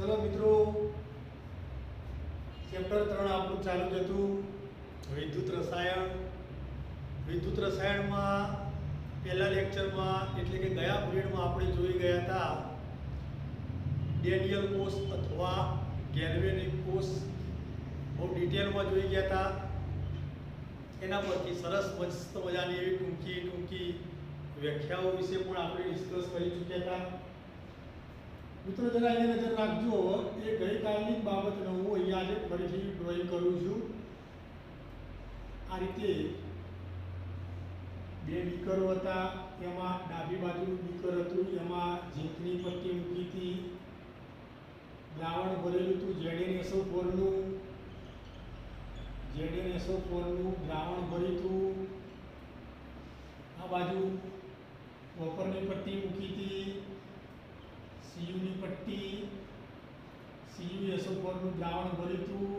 चलो मित्रों, चैप्टर 3 આપણું ચાલુ જ હતું વિદ્યુત રસાયણ. વિદ્યુત રસાયણમાં પહેલા લેક્ચરમાં એટલે કે ગયા પીરિયડમાં આપણે જોઈ ગયા હતા ડેનિયલ કોષ અથવા ગેલ્વેનિક કોષ. બહુ ડિટેલમાં જોઈ ગયા હતા. એના પરથી સરસ મસ્ત મજાની એવી ટૂંકી વ્યાખ્યાઓ વિશે પણ આપણે ડિસ્કસ કરી ચૂક્યા હતા. મિત્રો જરા અહીંયા નજર રાખજો, એ ગઈકાલની જ બાબતનો હું અહીંયા આજે ફરીથી ડ્રોઈંગ કરું છું. આ રીતે બે બીકરો હતા, એમાં ડાબી બાજુનું બીકર હતું, એમાં ઝીંકની પટ્ટી મૂકી હતી, દ્રાવણ ભરેલું હતું ZnSO4નું દ્રાવણ ભર્યું હતું. આ બાજુ કોપરની પટ્ટી મૂકી હતી, Cu ની પટ્ટી, CuSO4નું દ્રાવણ ભર્યું હતું,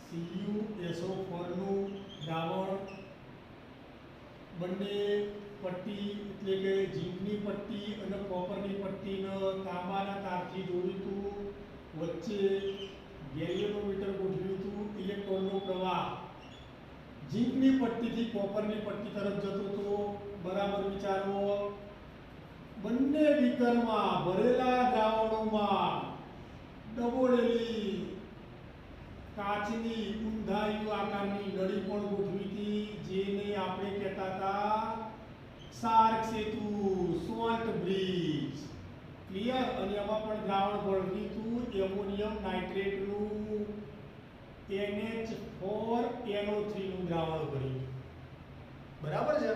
CuSO4નું દ્રાવણ. બંને પટ્ટી એટલે કે ઝીંકની પટ્ટી અને કોપરની પટ્ટીને તાંબાના તારથી જોડ્યું હતું. વચ્ચે ગેલિયોમીટર ગોઠવ્યું હતું. ઇલેક્ટ્રોનનો પ્રવાહ ઝીંકની પટ્ટીથી કોપરની પટ્ટી તરફ જતો હતો. બરાબર વિચારો. બંને બીકરમાં ભરેલા દ્રાવણોમાં ડબોળેલી કાચની ઊંધાયું આકારની નળી પણ ગોઠવી હતી, જેને આપણે કહેતા હતા સાર્ક સેતુ, સોલ્ટ બ્રિજ. ક્લિયર? અને એમાં પણ દ્રાવણ ભરેલું હતું એમોનિયમ નાઇટ્રેટનું NH4NO3 નું દ્રાવણ ભર્યું. બરાબર છે?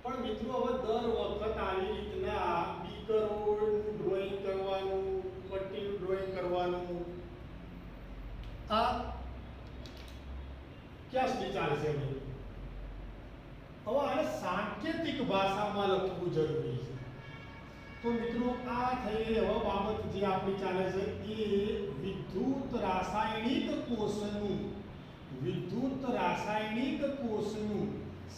પણ મિત્રો હવે દર વખત આવી રીતના બીકરોનું ડ્રોઈંગ કરવાનું, પટ્ટીનું ડ્રોઈંગ કરવાનું, આ ક્યાં સુધી ચાલશે? હવે આને સાંકેતિક ભાષામાં લખવું જરૂરી છે. તો મિત્રો આ થઈ હવે બાબત જે આપણી ચાલે છે એ વિદ્યુત રાસાયણિક કોષનું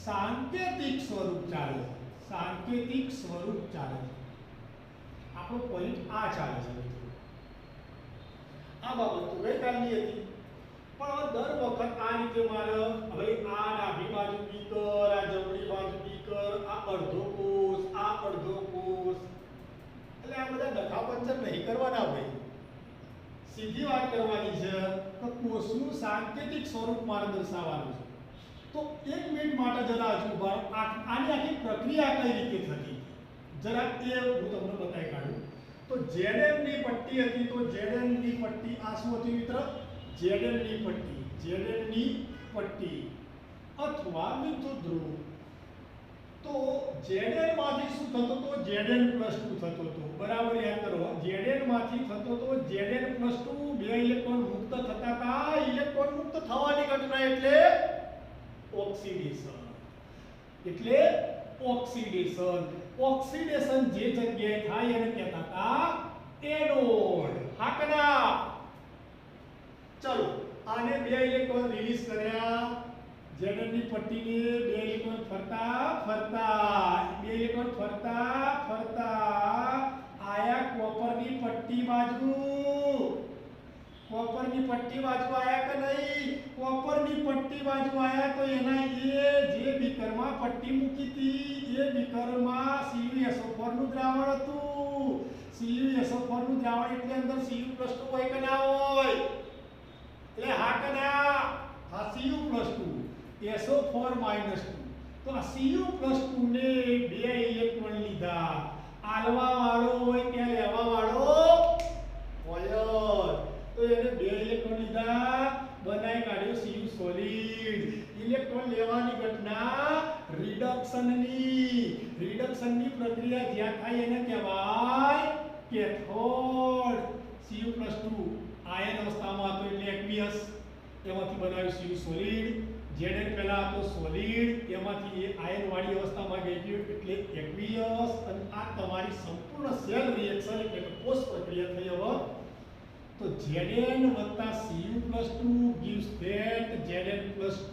સાંકેતિક સ્વરૂપ ચાલે છે. સાંકેતિક સ્વરૂપ ચાલે છે. આપણો પોઈન્ટ આ ચાલે છે મિત્રો. આ બાબત તો ગઈકાલની હતી, પણ દર વખત આ રીતે મારે હવે આ ડાબી બાજુ બીકર, આ જમણી બાજુ બીકર, આ અડધો કોષ, આ અડધો કોષ, એટલે આ બધા ડખા પંચર નહીં કરવાના ભાઈ. સીધી વાત કરવાની છે કે કોષનું સાંકેતિક સ્વરૂપ મારે દર્શાવવાનું છે. તો 1 મિનિટ માટે જરા હજુ આની આખી પ્રક્રિયા કઈ રીતે થતી જરા એ હું તમને બતાવી કાઢું. તો Zn ની પટ્ટી હતી, તો Zn ની પટ્ટી આ શું હતી મિત્ર? Zn ની પટ્ટી અથવા વિદ્યુત ધ્રુવ. તો Zn માંથી શું થતો તો Zn+2 થતો તો. બરાબર યાદ કરો. Zn માંથી થતો તો Zn+2. બે ઇલેક્ટ્રોન મુક્ત થતા હતા. ઇલેક્ટ્રોન મુક્ત થવાની ઘટના એટલે ઓક્સિડેશન. ઓક્સિડેશન જે જગ્યાએ થાય એને કહેતા હતા એનોડ. હાકના ચલો આને બે ઇલેક્ટ્રોન રિલીઝ કર્યા. Zn ની પટ્ટીને બે ઇલેક્ટ્રોન ફરતા આયા કોપરની પટ્ટી બાજુ. કોપરની પટ્ટી બાજુ આયા કે નહીં? કોપરની પટ્ટી બાજુ આયા તો એના જે બીકરમાં પટ્ટી મૂકી હતી એ બીકરમાં CuSO4 નું દ્રાવણ હતું. CuSO4 નું દ્રાવણ એટલે અંદર Cu+2 હોય કે ના હોય? એટલે હા કે ના? હા, Cu+2, SO4-2. તો આ Cu+2 ને બે ઇલેક્ટ્રોન લીધા. આલવા વાળો હોય કે લેવા વાળો હોય. તો એને બે ઇલેક્ટ્રોન લીધા, બનાવી કાઢ્યો Cu સોલિડ. ઇલેક્ટ્રોન લેવાની ઘટના રિડક્શનની પ્રક્રિયા જ્યાં થાય એને કહેવાય કેથોડ. Cu+2 આયન અવસ્થામાં હતો એટલે એક્વિયસ, એમાંથી બનાવ્યું Cu સોલિડ. Zn પહેલા હતો સોલિડ, એમાંથી એ આયન વાળી અવસ્થામાં ગઈ ગયું એટલે એક્વિયસ. અને આ તમારી સંપૂર્ણ સેલ રિએક્શન એટલે કે કોષ પ્રક્રિયા થઈ. હવે તો Zn Cu+2 gives that Zn+2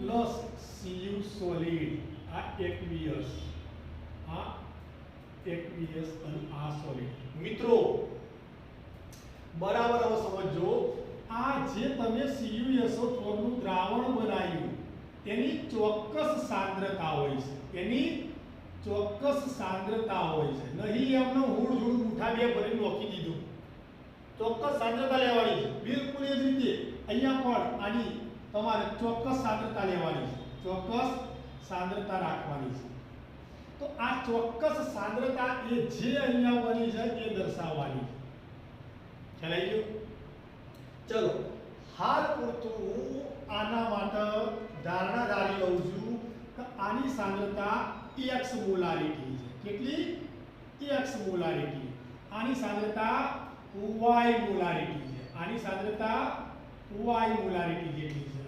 plus Cu solid. આ aqueous. આ aqueous અને આ solid. મિત્રો બરાબર હવે સમજો, આ જે તમે CuSO4 નું દ્રાવણ બનાવ્યું તેની ચોક્કસ સાંદ્રતા હોય છે, એની ચોક્કસ સાંદ્રતા હોય છે, નહીં એમનો હૂડ જૂડ મુઠ્ઠા બે ભરીને નોખી દીધું. ચોક્કસ સાંદ્રતા લેવાની છે. બિલકુલ એ જ રીતે અહીંયા પણ આની તમારે ચોક્કસ સાંદ્રતા લેવાની છે, ચોક્કસ સાંદ્રતા રાખવાની છે. તો આ ચોક્કસ સાંદ્રતા એ જે અહીંયા બની છે એ દર્શાવવાની છે. ખ્યાલ આવી ગયો? ચલો હાલ પૂરતું હું આના માટે ધારણા ધારી લઉં છું કે આની સાંદ્રતા x મોલારિટી છે. કેટલી? x molarity. આની સાંદ્રતા y મોલારિટી છે. આની સાંદ્રતા y મોલારિટી જેટલી છે.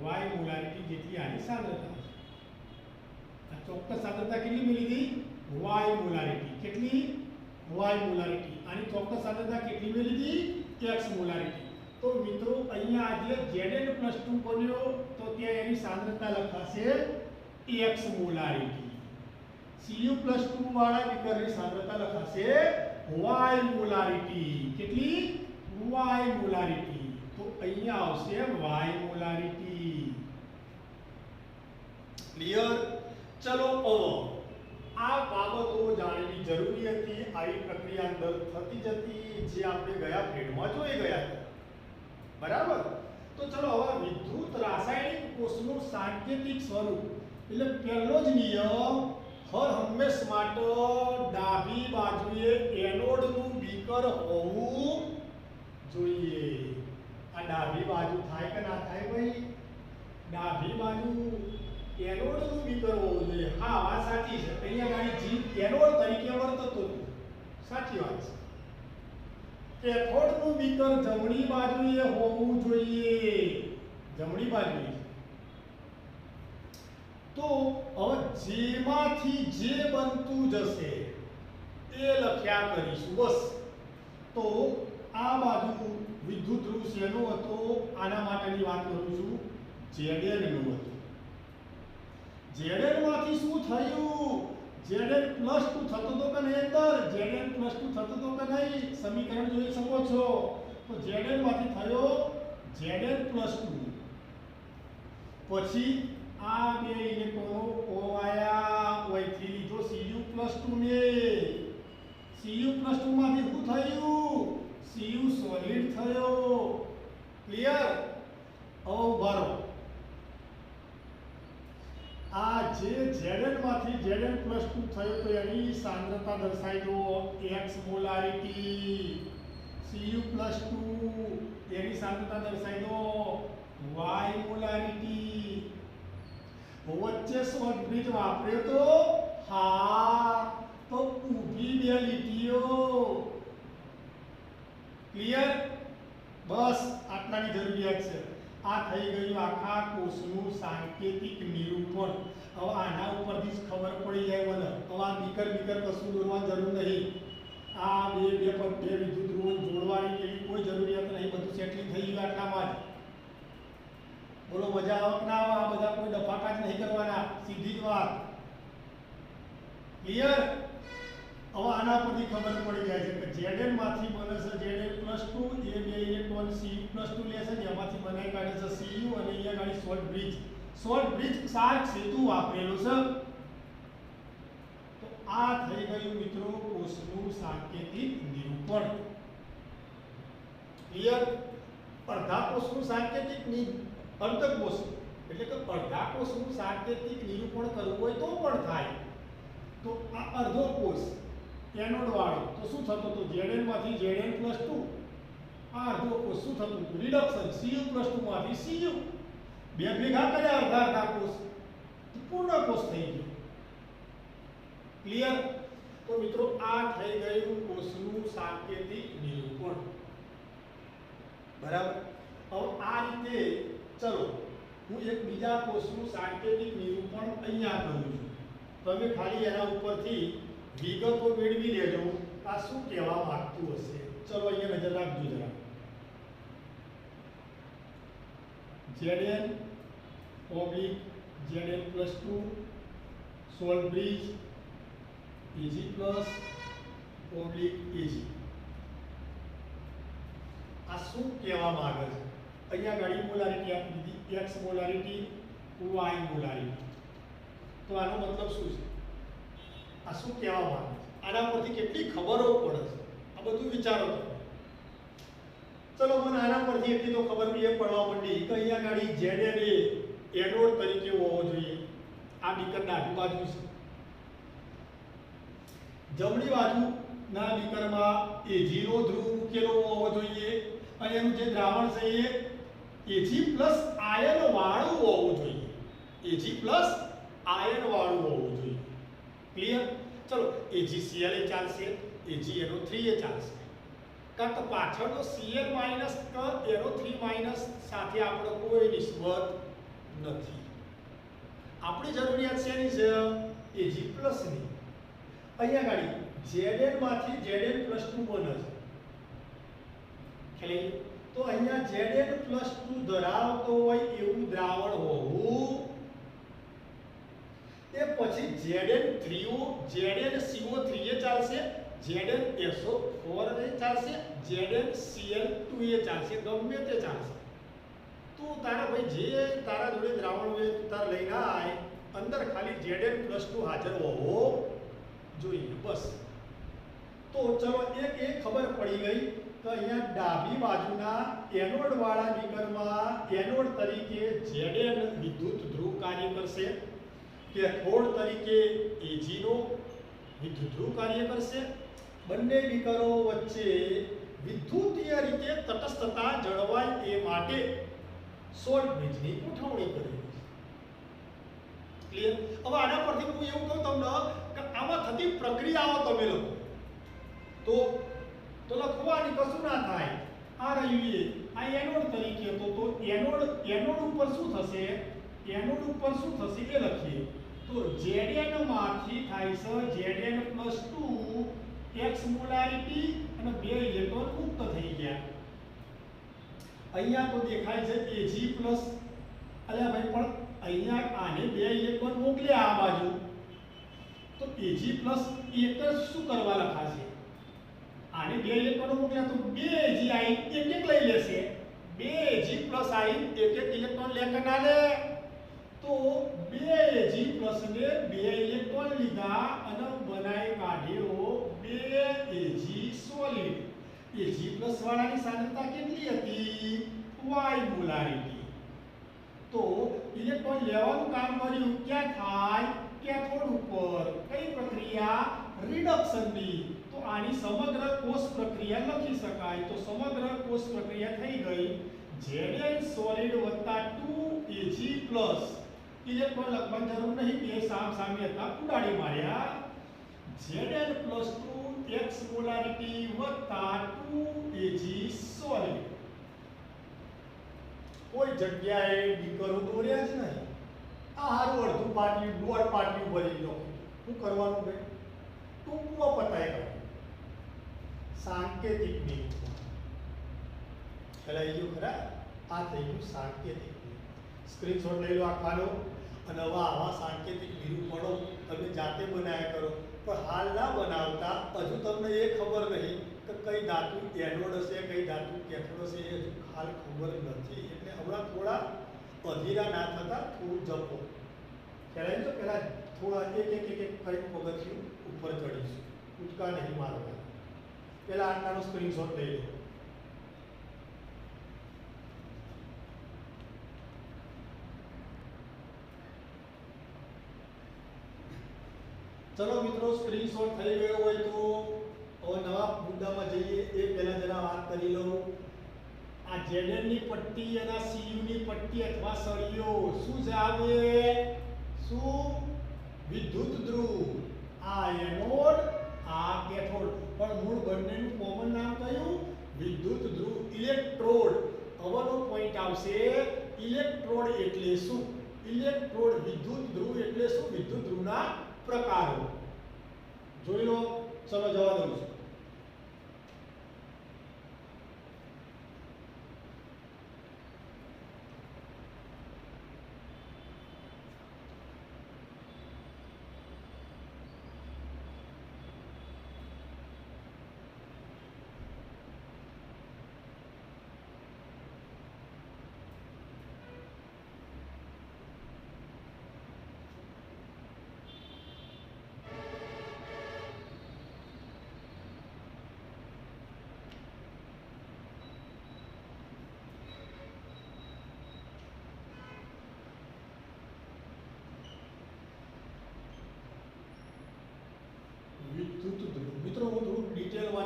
y મોલારિટી જેટલી આની સાંદ્રતા છે. આ ચોક્કસ સાંદ્રતા કેટલી મળી હતી? y molarity. કેટલી? y molarity. આની ચોક્કસ સાંદ્રતા કેટલી મળી હતી? x molarity. તો મિત્રો અહીંયા જે Zn+2 બન્યો તો ત્યાં એની સાંદ્રતા લખાશે x મોલારિટી. Cu+2 વાળા વિકરની સાંદ્રતા લખાશે y મોલારિટી. કેટલી? y molarity. તો અહીંયા આવશે y મોલારિટી. ક્લિયર? ચલો હવે આ બાબતો જાણવી જરૂરી હતી. આવી પ્રક્રિયા અંદર થતી જતી જે આપણે ગયા ફ્રેડમાં જોઈ ગયા હતા. બરાબર? તો ચલો હવે વિદ્યુત રાસાયણિક કોષનું સાંકેતિક સ્વરૂપ. એટલે પહેલો જ નિયમ હર હંમેશ માટે ડાબી બાજુએ એનોડનું બીકર હોવું જોઈએ. આ ડાબી બાજુ થાય કે ના થાય ભાઈ? ડાબી બાજુ એનોડનું બીકર હોવું જોઈએ. હા, વાત સાચી છે. અહીંયા ગાડી જીવ એનોડ તરીકે વર્તતો હતો. સાચી વાત છે. કેથોડનું બીકર જમણી બાજુએ હોવું જોઈએ. જમણી બાજુએ. તો હવે જેમાંથી જે બનતું જશે એ લખ્યા કરીશું બસ. તો આ બાજુ વિદ્યુત ધ્રુવ શેનો હતો? આના માટેની વાત કરું છું. Zn નું હતું. Zn માંથી શું થયું? Zn+2 થતો તો કે નહીં અંદર? Zn+2 થતો તો કે નહીં? સમીકરણ જોઈ શકો છો. તો Zn માંથી થયો Zn+2. પછી આ બે ઇલેક્ટ્રોનો ઓવાયા ઓયથી લીધો Cu+2 ને. Cu+2 માંથી શું થયું? Cu સોલિડ થયો. ક્લિયર? હવે ઉભા રહો. આ જે Zn માંથી Zn+2 થયો તો એની સાંદ્રતા દર્શાવી દો x મોલારિટી. Cu+2 એની સાંદ્રતા દર્શાવી દો y મોલારિટી. વચ્ચે શોર્ટ બ્રિજ વાપર્યો તો? હા, તો ઊભી બે લીટીઓ. ક્લિયર? બસ આટલાની જરૂરિયાત છે. આ થઈ ગયું આખા કોષનું સાંકેતિક નિરૂપણ. હવે આના ઉપરથી જ ખબર પડી જાય મને. હવે આ બીકર કશું દોરવાની જરૂર નહીં. આ બે વિદ્યુત ધ્રુવો જોડવાની એવી કોઈ જરૂરિયાત નહીં. બધું સેટલિંગ થઈ ગયું આટલામાં જ. બોલો મજા આવે કે ના આવે? આ બધા કોઈ ડફાકા જ નહીં કરવાના. સીધી જ વાત. ક્લિયર? હવે આના પરથી ખબર પડી જાય છે કે Zn માંથી બને છે Zn+2. એ બે ઇલેક્ટ્રોન Cu+2 લેશે ને એમાંથી બનાવી કાઢે છે Cu અને અહીંયા ગાડી શોર્ટ બ્રિજ. શોર્ટ બ્રિજ ક્ષાર સેતુ વાપરેલો છે. તો આ થઈ ગયું મિત્રો કોષનું સાંકેતિક નિરૂપણ. ક્લિયર? અર્ધા કોષનું સાંકેતિક અર્ધકોષ એટલે કે અર્ધા કોષનું સાંકેતિક નિરૂપણ કરવું હોય તો પણ થાય. તો આ અર્ધો કોષ એનોડ વાળો તો શું થતું હતું? Zn માંથી Zn+2. આ અર્ધો કોષ શું થતું હતું? રિડક્શન. Cu+2 માંથી Cu. બે ભેગા કર્યા અર્ધા કોષ તો પૂર્ણ કોષ થઈ ગયો. ક્લિયર? તો મિત્રો આ થઈ ગયું કોષનું સાંકેતિક નિરૂપણ. બરાબર? હવે આ રીતે ચલો હું એક બીજા કોષનું સાંકેતિક નિરૂપણ અહીંયા કરું છું. તમે ખાલી એના ઉપરથી વિગતો મેળવી લેજો. આ શું કહેવા માંગતું હશે? ચલો અહીંયા નજર રાખજો જરા. Zn/Zn+2 salt bridge Ag plus oblique Ag. આ શું કહેવા માંગે છે? અહીંયા ગાડી મોલારિટી આપી દીધી, x મોલારિટી, y મોલારિટી. તો આનો મતલબ શું છે? આ શું કહેવા માંગે છે? આના પરથી કેટલી ખબરો પડે છે? આ બધું વિચારો તમે. ચલો મને આના પરથી એટલી તો ખબર એ પડવા માંડી કે અહીંયા ગાડી Zn એ એનોડ તરીકે હોવો જોઈએ. આ બીકર ડાબી બાજુ છે. જમણી બાજુના બીકરમાં Ag નો ધ્રુવ મૂકેલો હોવો જોઈએ અને એનું જે દ્રાવણ છે એ Ag આયન વાળું હોવું જોઈએ. Ag આયન વાળું હોવું જોઈએ. ક્લિયર? ચલો AgCl એ ચાલશે, AgNO3 એ ચાલશે. કારણ કે પાછળનો Cl માઈનસ કે NO3 સાથે આપણો કોઈ નિસ્બત નથી. આપણી જરૂરિયાત શેની છે? Ag ની. અહીંયા ગાડી Zn માંથી Zn+2 બને છે. ખ્યાલ? તો અહીંયા Zn+2 ધરાવતો હોય એવું દ્રાવણ હોવું, એ પછી ZnCO3 એ ચાલશે, ZnSO4 એ ચાલશે, ZnCl2 એ ચાલશે, ગમે તે ચાલશે. તું તારા ભાઈ જે તારા જોડે દ્રાવણ હોય તું તાર લઈને આય, અંદર ખાલી Zn+2 હાજર હોવો જોઈએ, બસ. તો ચલો એક ખબર પડી ગઈ કે અહીંયા ડાબી બાજુના એનોડ વાળા બીકરમાં એનોડ તરીકે Zn વિદ્યુત ધ્રુવ કાર્ય કરશે, કેથોડ તરીકે Ag નો વિદ્યુત ધ્રુવ કાર્ય કરશે. બંને બીકરો વચ્ચે વિદ્યુતીય રીતે તટસ્થતા જળવાય એ માટે સોલ્ટ બ્રિજની ગોઠવણી કરી છે. ક્લિયર? હવે આના પરથી હું એવું કહું તમને કે આમાં થતી પ્રક્રિયાઓ તમે લખો તો લખવાની કશું ના થાય. આ રહ્યું આ એનોડ તરીકે તો એનોડ ઉપર શું થશે? એનોડ ઉપર શું થશે એ લખીએ. તો Zn માંથી થાય છે Zn+2 x મોલારિટી અને 2 ઇલેક્ટ્રોન મુક્ત થઈ ગયા. અહીંયા તો દેખાય છે Ag પ્લસ, અલ્યા ભાઈ પણ અહીંયા આને 2 ઇલેક્ટ્રોન મોકલ્યા આ બાજુ, તો Ag પ્લસ એક શું કરવા લખાશે? આને 2 ઇલેક્ટ્રોન મોકલ્યા તો 2 Ag આઈ એક લઈ લેશે. 2 Ag પ્લસ આઈ એક ઇલેક્ટ્રોન લે કે ના લે? તો 2 Ag પ્લસ ને 2 ઇલેક્ટ્રોન લીધા અને બનાવી કાઢ્યો 2 Ag સોલિડ. Ag પ્લસ વાળાની સાંદ્રતા કેટલી હતી? y molarity. તો ઇલેક્ટ્રોન લેવાનું કામ કર્યું ક્યાં થાય? કેથોડ ઉપર. કઈ પ્રક્રિયા? રિડક્શનની. તો આની સમગ્ર કોષ પ્રક્રિયા લખી શકાય. તો સમગ્ર કોષ પ્રક્રિયા થઈ ગઈ Zn સોલિડ વત્તા 2 Ag પ્લસ. ઇલેક્ટ્રોન લખવાની જરૂર નહીં, બે સામે હતા, ઉડાડી માર્યા. Zn+2 x મોલારિટી વત્તા 2 Ag સોલિડ. કોઈ જગ્યાએ બીકરો દોર્યા જ નહીં. આ હારું અડધું પાટિયું દોડ પાટિયું ભરી લો. શું કરવાનું ભાઈ? ટૂંકમાં પતાય કરો. સાંકેતિક નિરૂપણ. ખ્યાલ આવી ગયો ખરા? આ થઈ ગયું સાંકેતિક. સ્ક્રીનશોટ લઈ લો આખાનો અને હવે આવા સાંકેતિક નિરૂપણો તમે જાતે બનાવ્યા કરો. પણ હાલ ના બનાવતા. હજુ તમને એ ખબર નહીં કે કઈ ધાતુ એનોડ હશે, કઈ ધાતુ કેથોડ હશે, એ હજુ હાલ ખબર નથી. એટલે હમણાં થોડા અધીરા ના થતા થોડું જપો. ખ્યાલ આવી તો પહેલાં થોડા એક કંઈક પગથિયું ઉપર ચડીશું. ઉચકા નહીં મારવા. પહેલાં આટલાનો સ્ક્રીનશોટ લઈ લો. ચલો મિત્રો, સ્ક્રીનશોટ થઈ ગયો હોય તો હવે નવા મુદ્દામાં જઈએ. એ પહેલા જરા વાત કરી લઉં. આ Zn ની પટ્ટી અને Cu ની પટ્ટી અથવા સળિયો શું છે? આવે શું? વિદ્યુત ધ્રુવ. આ એનોડ, આ કેથોડ. પણ મૂળ બંનેનું કોમન નામ કયું? વિદ્યુત ધ્રુવ. ઇલેક્ટ્રોડ. હવેનો પોઈન્ટ આવશે. ઇલેક્ટ્રોડ એટલે શું? ઇલેક્ટ્રોડ વિદ્યુત ધ્રુવ એટલે શું? વિદ્યુત ધ્રુવના પ્રકારો જોઈ લો. ચલો જવા દઉં છું.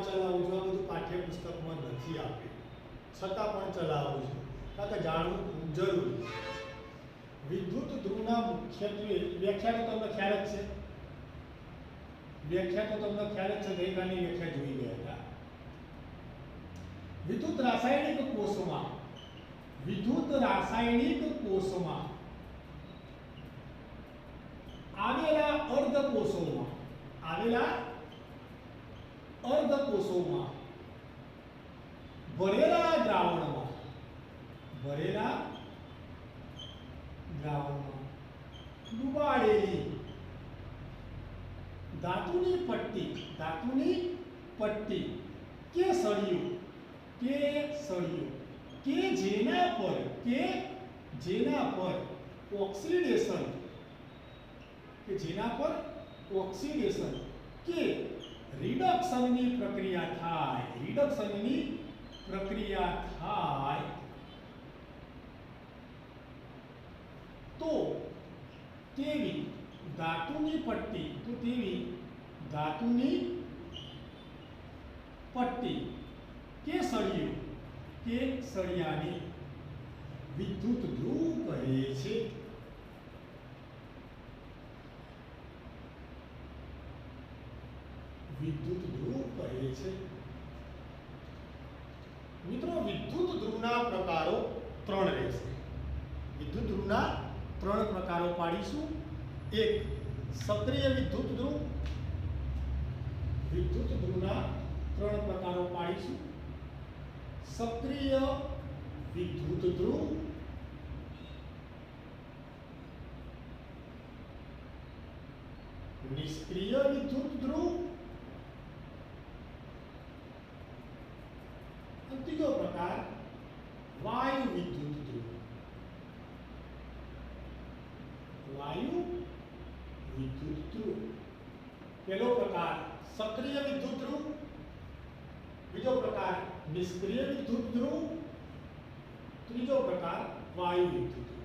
ચલાવું છું, આ બધું પાઠ્યપુસ્તકમાં નથી આપેલું, છતાં પણ ચલાવું છું કારણ કે જાણવું ખૂબ જરૂરી છે. વિદ્યુત ધ્રુવના મુખ્યત્વે વ્યાખ્યા તો તમને ખ્યાલ જ છે, ગઈકાલની વ્યાખ્યા જોઈ ગયા હતા. વિદ્યુત રાસાયણિક કોષોમાં આવેલા અર્ધકોષોમાં ભરેલા દ્રાવણમાં ડુબાડેલી ધાતુની પટ્ટી કે સળિયું કે જેના પર ઓક્સિડેશન કે રિડક્શનની પ્રક્રિયા થાય તો તેવી ધાતુની પટ્ટી કે સળિયાને વિદ્યુત ધ્રુવ કહે છે. મિત્રો, વિદ્યુત ધ્રુવના પ્રકારો 3 રહેશે. વિદ્યુત ધ્રુવના 3 પ્રકારો પાડીશું. એક સક્રિય વિદ્યુત ધ્રુવ. વિદ્યુત ધ્રુવના 3 પ્રકારો પાડીશું. સક્રિય વિદ્યુત ધ્રુવ, નિષ્ક્રિય વિદ્યુત ધ્રુવ અને ત્રીજો પ્રકાર વાયુ વિદ્યુત ધ્રુવ. પહેલો પ્રકાર સક્રિય વિદ્યુત ધ્રુવ, બીજો પ્રકાર નિષ્ક્રિય વિદ્યુત ધ્રુવ, ત્રીજો પ્રકાર વાયુ વિદ્યુત ધ્રુવ.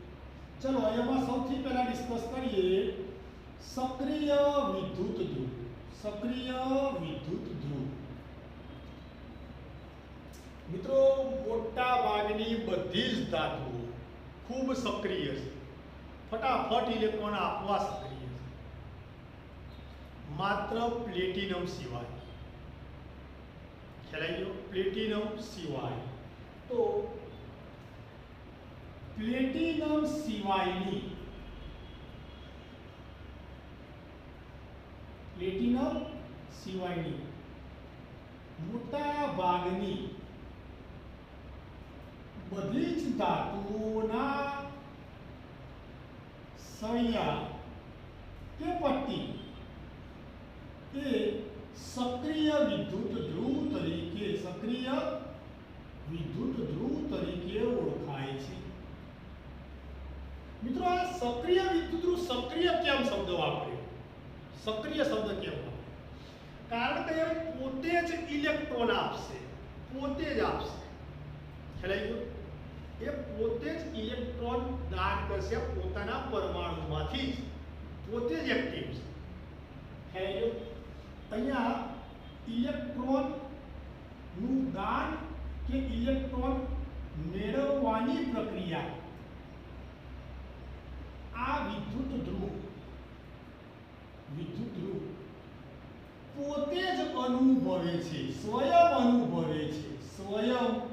ચલો એમાં સૌથી પહેલા ડિસ્કસ કરીએ સક્રિય વિદ્યુત ધ્રુવ. મિત્રો, મોટા ભાગની બધી જ ધાતુઓ ખૂબ સક્રિય છે, ફટાફટ ઇલેક્ટ્રોન આપવા સક્રિય છે, માત્ર પ્લેટિનમ સિવાય. ખ્યાલ આવી ગયો? પ્લેટિનમ સિવાય. તો પ્લેટિનમ સિવાયની મોટા ભાગની બધી જ ધાતુઓના સળિયા કે પટ્ટી એ સક્રિય વિદ્યુત ધ્રુવ તરીકે ઓળખાય છે. મિત્રો, આ સક્રિય વિદ્યુત ધ્રુવ સક્રિય કેમ શબ્દ વાપર્યો? સક્રિય શબ્દ કેમ વાપર્યો? કારણ કે પોતે જ ઇલેક્ટ્રોન આપશે. ખ્યાલ આવી ગયો? એ પોતે જ ઇલેક્ટ્રોન દાન કરશે પોતાના પરમાણુમાંથી જ, પોતે જ એક્ટિવ છે. ખ્યાલ આવી ગયો? અહીંયા ઇલેક્ટ્રોન નું દાન કે ઇલેક્ટ્રોન મેળવવાની પ્રક્રિયા આ વિદ્યુત ધ્રુવ પોતે જ અનુભવે છે, સ્વયં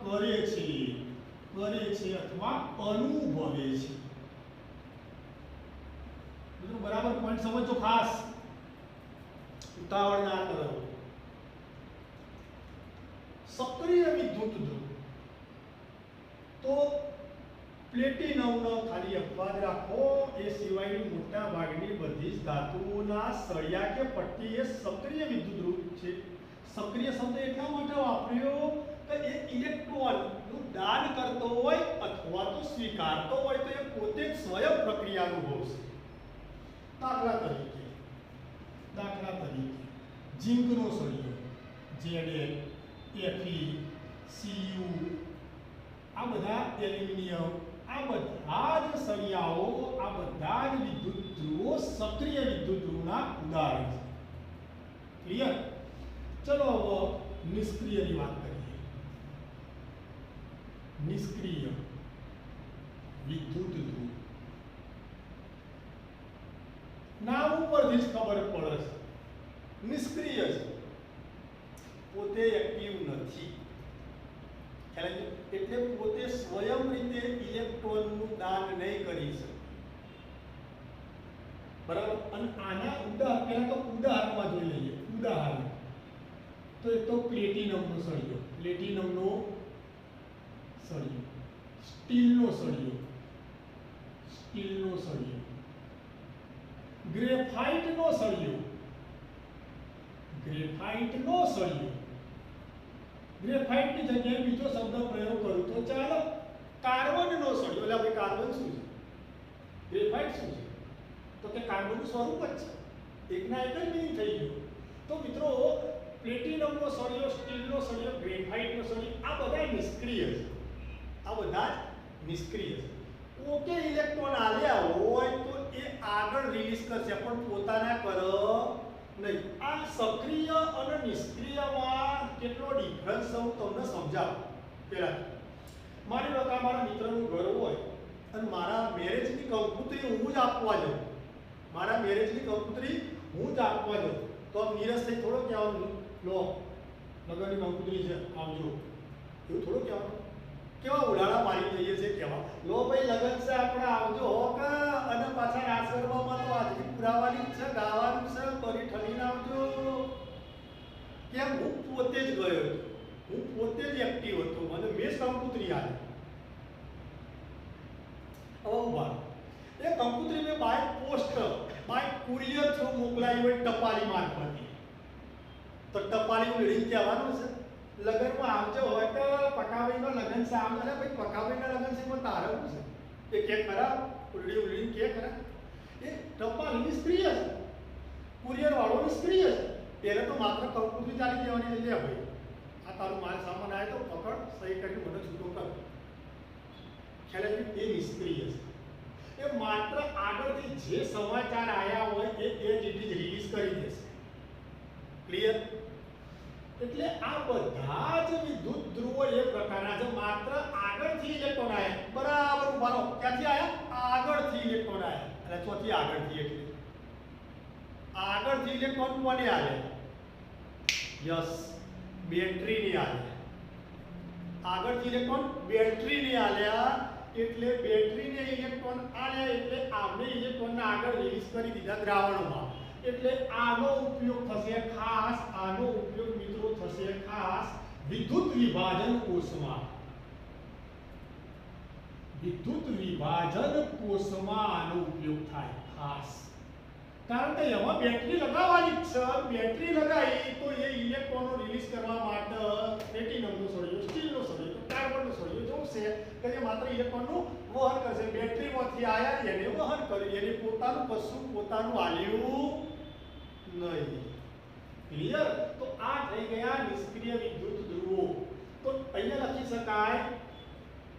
કરે છે અથવા અનુભવે છે. મિત્રો, બરાબર પોઈન્ટ સમજો, ખાસ ઉતાવળ ના કરો. સક્રિય વિદ્યુત ધ્રુવ તો પ્લેટિનમનો ખાલી અપવાદ રાખો, એ સિવાયની મોટા ભાગની બધી જ ધાતુઓના સળિયા કે પટ્ટી એ સક્રિય વિદ્યુત ધ્રુવ છે. સક્રિય શબ્દ એટલા માટે વાપર્યો કે એ ઇલેક્ટ્રોનનું દાન કરતો હોય અથવા તો સ્વીકારતો હોય તો એ પોતે જ સ્વયં પ્રક્રિયા અનુભવશે. દાખલા તરીકે ઝીંકનો સળિયો Zn, Fe, Cu, આ બધા એલ્યુમિનિયમ, આ બધા જ સળિયાઓ, આ બધા જ વિદ્યુત ધ્રુવો સક્રિય વિદ્યુત ધ્રુવના ઉદાહરણ છે. ક્લિયર? ચલો હવે નિષ્ક્રિયની વાત કરીએ. નિષ્ક્રિય વિદ્યુત ધ્રુવ. નામ ઉપરથી જ ખબર પડે છે નિષ્ક્રિય છે, પોતે એક્ટિવ નથી. એટલે પોતે સ્વયં રીતે ઇલેક્ટ્રોનનું દાન નહીં કરી શકે. બરાબર. અને આના પહેલા તો ઉદાહરણમાં જોઈ લઈએ. ઉદાહરણ તો એક તો પ્લેટિનમનો સળિયો, પ્લેટિનમનો સળિયો, સ્ટીલનો સળિયો, સ્ટીલનો સળિયો, ગ્રેફાઇટનો સળિયો, ગ્રેફાઇટનો સળિયો. ગ્રેફાઇટની જગ્યાએ બીજો શબ્દ પ્રયોગ કરું તો ચાલો, કાર્બનનો સળિયો. એટલે આપણે કાર્બન શું છે, ગ્રેફાઇટ શું છે, તો કે કાર્બનનું સ્વરૂપ જ છે. એકના એક જ મિનિંગ થઈ ગયો. તો મિત્રો પ્લેટિનમનો સળિયો, સ્ટીલનો સળિયો, ગ્રેફાઇટનો સળિયો આ બધા નિષ્ક્રિય છે. આ બધા નિષ્ક્રિય છે. ઓકે ઇલેક્ટ્રોન આલ્યા હોય તો એ આગળ રિલીઝ કરશે પણ પોતાના કર નહીં. આ સક્રિય અને નિષ્ક્રિયમાં કેટલો ડિફરન્સ હું તમને સમજાવું. પહેલા માની લો કે મારા મિત્રનું ઘર હોય અને મારા મેરેજની કંકોત્રી હું જ આપવા જાઉં, મારા મેરેજની કંકોત્રી હું જ આપવા જાઉં, તો નિરસ થઈ થોડો કહેવાનું લો લગ્નની કંકોત્રી છે આવજો, એવું થોડું કહેવાનું. કેવા ઉડાડા મારી જઈએ છે કેવા, લો ભાઈ લગન છે આપણે આવજો હો કે, અને પાછા રાસ ગરબામાં તો હાજરી પુરાવાની છે, ગાવાનું છે, કરી ઠલીને આવજો. કેમ? હું પોતે જ ગયો હતો, હું પોતે જ એક્ટિવ હતો, મને મેં કંકોત્રી આવી. હવે એ કંકોત્રી મેં by post, by courier through મોકલાવી હોય ટપાલી મારફતે, તો ટપાલી લઈને કહેવાનું છે લગનમાં આવજો હોય તો પકાવીનો લગન છે આમ. અરે ભાઈ પકાવીના લગન છે પણ તારે શું છે? એ કે ખરા ઉલડી ઉલડી કે ખરા. એ ટપાલ નિષ્ક્રિય છે, કુરિયર વાળો નિષ્ક્રિય છે. પહેલે તો માત્ર કંકોત્રી ચાલી દેવાની છે, લે ભાઈ આ તારું માલ સામાન આવે તો પકડ, સહી કરી મને છૂટો કર. ખ્યાલ એ નિષ્ક્રિય છે. એ માત્ર આગળથી જે સમાચાર આવ્યા હોય એ રિલીઝ કરી દેશે. ક્લિયર? એટલે આ બધા જ વિદ્યુત ધ્રુવો એ પ્રકારના છે. માત્ર આગળથી ઇલેક્ટ્રોન આવ્યા, બરાબર ઉભા રહો. ક્યાંથી આવ્યા? આગળથી ઇલેક્ટ્રોન આવ્યા. અને ચોથી આગળથી, એટલે આગળથી ઇલેક્ટ્રોન કોને આવ્યા? યસ, બેટરીની આવ્યા. આગળથી ઇલેક્ટ્રોન બેટરીની આવ્યા. એટલે બેટરીને ઇલેક્ટ્રોન આવ્યા એટલે આપણે ઇલેક્ટ્રોનને આગળ રિલીઝ કરી દીધા દ્રાવણમાં. એટલે આનો ઉપયોગ થશે ખાસ, આનો ઉપયોગ મિત્રો થશે ખાસ વિદ્યુત વિભાજન કોષમાં. વિદ્યુત વિભાજન કોષમાં આનો ઉપયોગ થાય ખાસ. કારણ કે એમાં બેટરી લગાવવાની છે. બેટરી લગાવી તો એ ઇલેક્ટ્રોનો રિલીઝ કરવા માટે પ્લેટિનમનો સળિયો, સ્ટીલનો સળિયો, કાર્બનનો સળિયો જોશે કે જે માત્ર ઇલેક્ટ્રોનનું વહન કરશે. બેટરીમાંથી આયા એને વહન કર્યું, એને પોતાનું કશું પોતાનું આલ્યું નહીં. ક્લિયર? તો આ થઈ ગયા નિષ્ક્રિય વિદ્યુત ધ્રુવો. તો અહીંયા લખી શકાય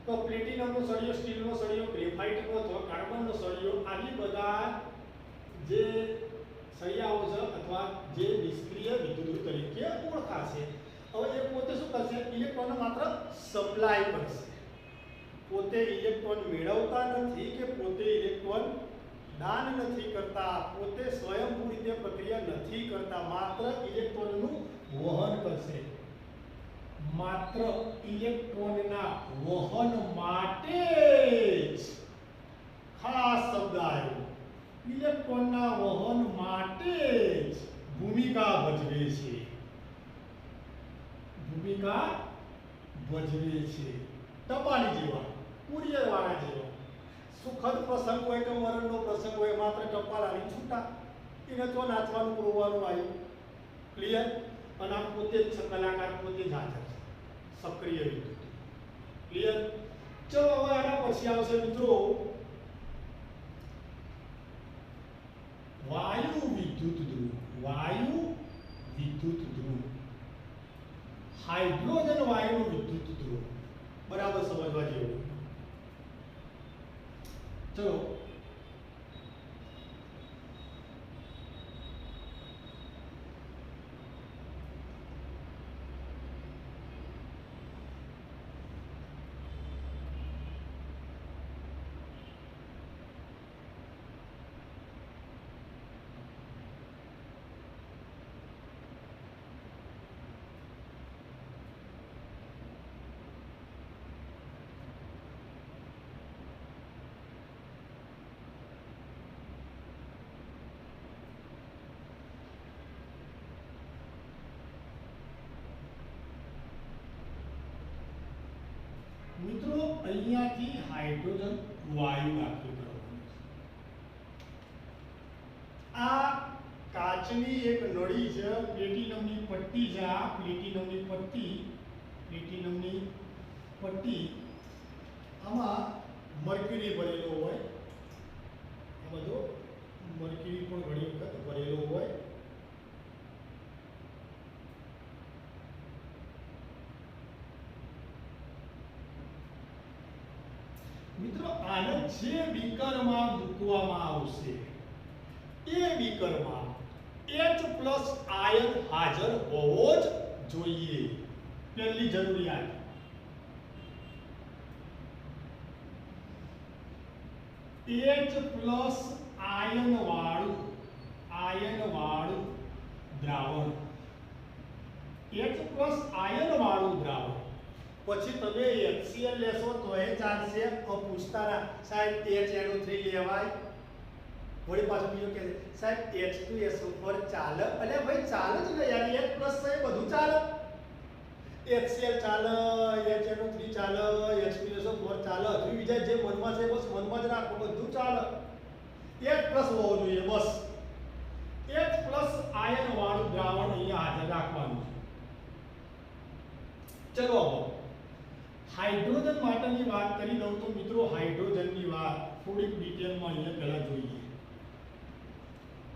તો પ્લેટિનમનો સળિયો, સ્ટીલનો સળિયો, ગ્રેફાઇટનો અથવા કાર્બનનો સળિયો આવી બધા જે સળિયાઓ છે અથવા જે નિષ્ક્રિય વિદ્યુત તરીકે ઓળખાશે. હવે એ પોતે શું કરશે? ઇલેક્ટ્રોનને માત્ર સપ્લાય કરશે. પોતે ઇલેક્ટ્રોન મેળવતા નથી કે પોતે ઇલેક્ટ્રોન દાન નથી કરતા, પોતે સ્વયંભૂ રીતે પ્રક્રિયા નથી કરતા, માત્ર ઇલેક્ટ્રોનનું વહન કરશે. માત્ર ઇલેક્ટ્રોનના વહન માટે જ ખાસ શબ્દ આવ્યો. ઇલેક્ટ્રોનના વહન માટે જ ભૂમિકા ભજવે છે, ભૂમિકા ભજવે છે. ટપાલી જેવા, કુરિયર વાળા જેવા. સુખદ પ્રસંગ હોય કે મરણનો પ્રસંગ હોય, માત્ર ટપાલ આવી છૂટા, એને તો નાચવાનું પ્રોવાનું આવ્યું. ક્લિયર? અને આ પોતે જ કલાકાર, પોતે જ હાજર છે, સક્રિય વિદ્યુત. ક્લિયર? ચલો હવે આના પછી આવશે મિત્રો વાયુ વિદ્યુત ધ્રુવ. વાયુ વિદ્યુત ધ્રુવ, હાઇડ્રોજન વાયુનું વિદ્યુત ધ્રુવ. બરાબર સમજવા જેવું. ચલો અહીંયાથી હાઇડ્રોજન વાયુ દાખલ કરવાનો છે. આ કાચની એક નળી છે, પ્લેટિનમની પટ્ટી છે. આ પ્લેટિનમની પટ્ટી આમાં મર્ક્યુરી ભરેલો હોય. આ બધો મર્ક્યુરી પણ ઘણી વખત ભરેલો હોય. મિત્રો આને જે બીકરમાં મૂકવામાં આવશે એ બીકરમાં H+ આયન હાજર હોવો જ જોઈએ. પહેલી જરૂરિયાત. H+ આયન વાળું દ્રાવણ. H+ આયન વાળું દ્રાવણ. પછી તમે HCl લેશો તો એ ચાલશે. પૂછતાના સાહેબ HNO3 લેવાય. વળી પાછું બીજું કે સાહેબ H2SO4 ચાલે. અલે ભાઈ ચાલે જ ને યાર. H+ છે બધું ચાલે. HCl ચાલે, HNO3 ચાલે, H2SO4 ચાલે. હજુ બીજા જે મનમાં છે બસ મનમાં જ રાખો, બધું ચાલે. H+ હોવો જોઈએ બસ. H+ આયન વાળું દ્રાવણ અહીંયા હાજર રાખવાનું છે. ચલો હવે હાઇડ્રોજન માટેની વાત કરી દઉં તો મિત્રો હાઇડ્રોજનની વાત થોડીક ડિટેલમાં અહીંયા પહેલા જોઈએ.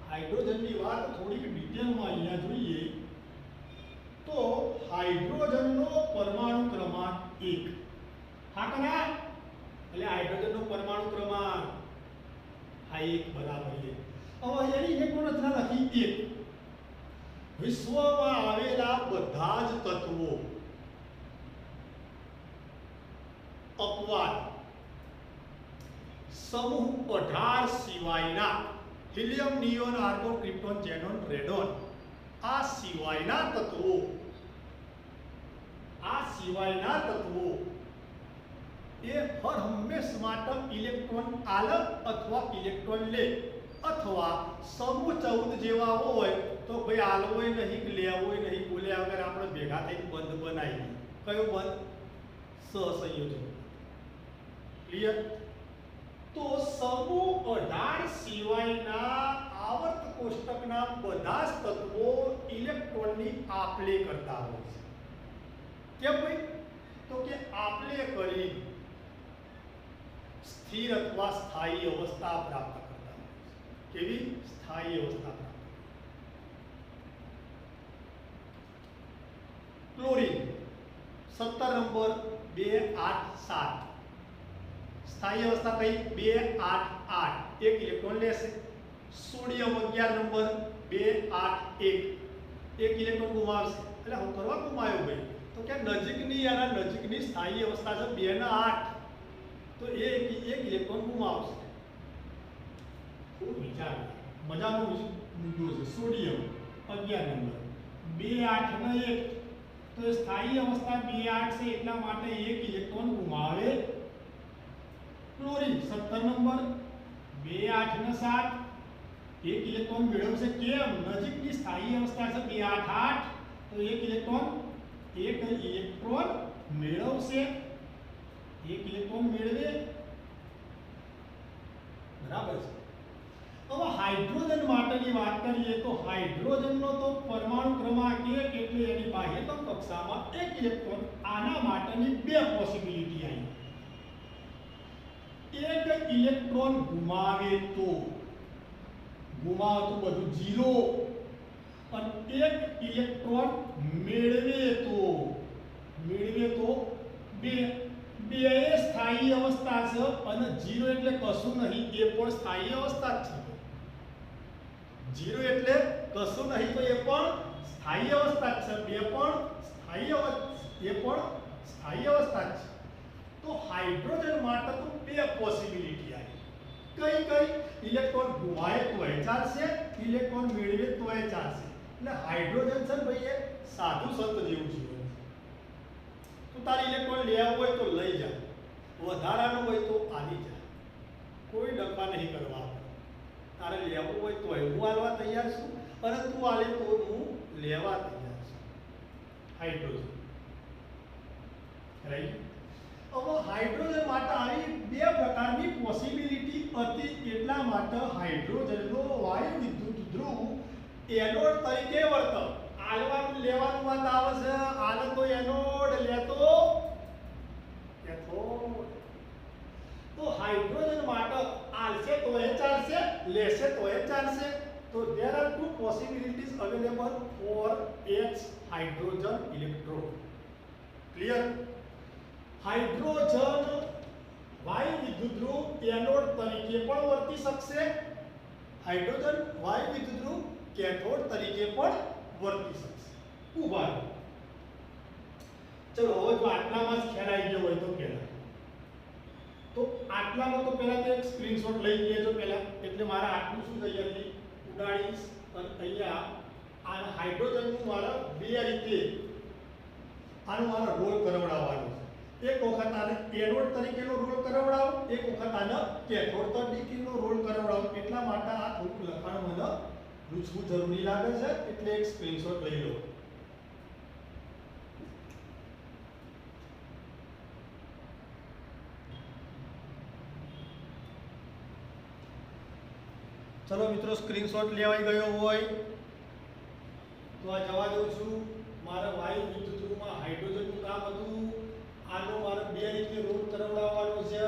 હાઇડ્રોજનની વાત થોડીક ડિટેલમાં અહીંયા જોઈએ તો હાઇડ્રોજનનો પરમાણુ ક્રમાંક 1. હા કના એટલે હાઇડ્રોજનનો પરમાણુ ક્રમાંક હા 1 બરાબર છે. હવે એની ઇલેક્ટ્રોન રચના લખી 1. વિશ્વમાં આવેલા બધા જ તત્વો અપવાદ સમૂહ 18 સિવાયના helium, neon, argon, krypton, xenon, radon આ સિવાયના તત્વો એ હર હંમેશ માટે ઇલેક્ટ્રોન આલે અથવા ઇલેક્ટ્રોન લે અથવા સમૂહ 14 જેવા હોય તો ભાઈ આલવોય નહીં લેવોય નહીં, બોલ્યા વગર આપણે ભેગા થઈને બંધ બનાવી. કયો બંધ? સહસંયોજન. ક્લિયર? તો સમૂહ 18 સિવાયના આવર્ત કોષ્ટકના બધા જ તત્વો ઇલેક્ટ્રોનની આપ-લે કરતા હોય છે. કેમ ભાઈ? તો કે આપ-લે કરી સ્થિર અથવા સ્થાયી અવસ્થા પ્રાપ્ત કરતા હોય છે. કેવી? સ્થાયી અવસ્થા પ્રાપ્ત. ક્લોરીન 17 નંબર 287 સ્થાયી અવસ્થા કઈ? 288 એક ઇલેક્ટ્રોન લેશે. સોડિયમ 11 નંબર 281 એક ઇલેક્ટ્રોન ગુમાવશે. એટલે હું કરવા ગુમાયો ભાઈ? તો કે નજીકની સ્થાયી અવસ્થા છે 2 ને 8 તો એક ઇલેક્ટ્રોન ગુમાવશે. ખૂબ વિચાર મજાનો મુદ્દો છે. સોડિયમ 11 નંબર 2 8 ને 1 તો સ્થાયી અવસ્થા 2 8 છે એટલા માટે એક ઇલેક્ટ્રોન ગુમાવે. ક્લોરીન 17 નંબર 2 8 ને 7 એક ઇલેક્ટ્રોન મેળવશે. કેમ? નજીકની સ્થાયી અવસ્થા છે 2 8 8 તો એક ઇલેક્ટ્રોન મેળવશે. એક ઇલેક્ટ્રોન મેળવે. બરાબર છે. હવે હાઇડ્રોજન માટેની વાત કરીએ તો હાઇડ્રોજનનો તો પરમાણુ ક્રમાંક 1 એટલે એની બાહ્યતમ કક્ષામાં એક ઇલેક્ટ્રોન. આના માટેની બે પોસિબિલિટી આવી. એક ઇલેક્ટ્રોન ગુમાવે તો બધું 0 અને એક ઇલેક્ટ્રોન મેળવે તો 2 એ સ્થાયી અવસ્થા છે અને 0 એટલે કશું નહીં, એ પણ સ્થાયી અવસ્થા જ છે. 0 એટલે કશું નહીં તો એ પણ સ્થાયી અવસ્થા જ છે. 2 પણ સ્થાયી અવસ્થા જ છે. તો હાઇડ્રોજન માટે તો બે પોસિબિલિટી આવી. કઈ ઇલેક્ટ્રોન ગુમાવે તોય ચાલશે, ઇલેક્ટ્રોન મેળવે તોય ચાલશે. એટલે હાઇડ્રોજન છે ને ભાઈ એ સાધુ સંત જેવું છે. તો તારે ઇલેક્ટ્રોન લેવું હોય તો લઈ જા, વધારાનું હોય તો આલી જા, કોઈ ડખા નહીં કરવા. તારે લેવું હોય તો હું આલવા તૈયાર છું અને તું આલે તો હું લેવા તૈયાર છું. Hydrogen right. હવે હાઇડ્રોજન માટે આવી બે પ્રકારની પોસિબિલિટી હતી, એટલા માટે હાઇડ્રોજનનો વાયુ વિદ્યુત ધ્રુવ એનોડ તરીકે વર્તે. આલવાનું લેવાનું વાત આવે છે, આલે તો એનોડ, લેતો કેથોડ. તો હાઇડ્રોજન માટે આલશે તો એ ચાલશે, લેશે તો એ ચાલશે. તો there are two possibilities available for each hydrogen electrode. Clear? Hydrogen વાયુ વિદ્યુત ધ્રુવ એનોડ તરીકે પણ વર્તી શકશે, હાઇડ્રોજન વાયુ વિદ્યુત ધ્રુવ કેથોડ તરીકે પણ વર્તી શકશે. ઉભા રહો. ચલો હવે જો આટલામાં જ ખ્યાલ આવી ગયો હોય તો પહેલા તો આટલામાં તો પહેલા તો એક સ્ક્રીનશોટ લઈ લેજો પહેલા. એટલે મારે આટલું શું થઈ જશે ઉડાડીશ અને અહીંયા આ હાઇડ્રોજનનું મારે બે રીતે આનો મારે રોલ કરાવડાવવાનો છે. એક વખત આને એનોડ તરીકેનો રોલ કરાવડાવો, એક વખત આને કેથોડ તરીકેનો રોલ કરાવડાવો. એટલા માટે આ થોડું લખાણ મને રૂચવું જરૂરી લાગે છે, એટલે એક સ્ક્રીનશોટ લઈ લો. ચલો મિત્રો, સ્ક્રીનશોટ લેવાઈ ગયો હોય તો આ જવા દઉં છું. મારા વાયુ વિદ્યુત ધ્રુવમાં હાઇડ્રોજનનું કામ હતું. આનો મારે બે રીતે રોલ કરાવડાવવાનો છે,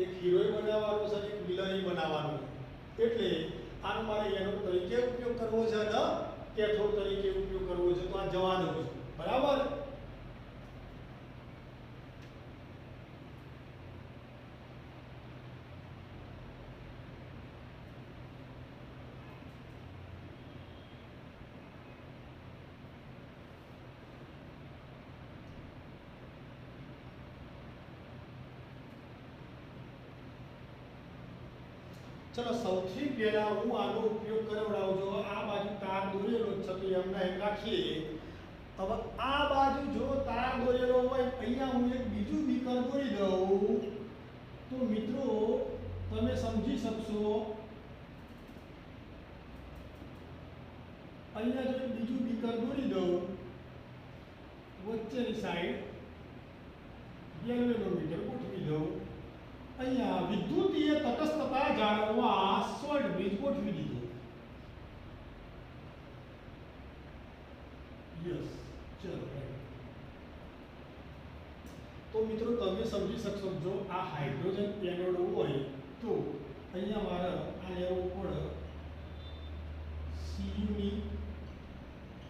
એક હીરોઈ બનાવવાનો છે અને એક વિલની બનાવવાનો છે. એટલે આનો મારે એનોડ તરીકે ઉપયોગ કરવો છે અને કેથોડ તરીકે ઉપયોગ કરવો છે. તો આ જવા દઉં છું. બરાબર? ચલો સૌથી પહેલા હું આનો ઉપયોગ કરાવડાવું છું. આ બાજુ તાર દોરેલો છે તો એમને એમ રાખીએ. હવે આ બાજુ જો તાર દોરેલો હોય, અહીંયા હું એક બીજું બીકર દોરી દઉં તો મિત્રો તમે સમજી શકશો. અહીંયા જો એક બીજું બીકર દોરી દઉં, વચ્ચેની સાઈડ ગેલ્વેનોમીટર ગોઠવી દઉં. અહીંયા વિદ્યુતીય તટસ્થતા જાળવવા સોલ્ટ બ્રિજ ગોઠવી દીધો. યસ, ચલો. તો મિત્રો તમે સમજી શકશો, જો આ હાઇડ્રોજન એનોડ હોય તો અહીંયા મારે આ લેવું પડે Cu ની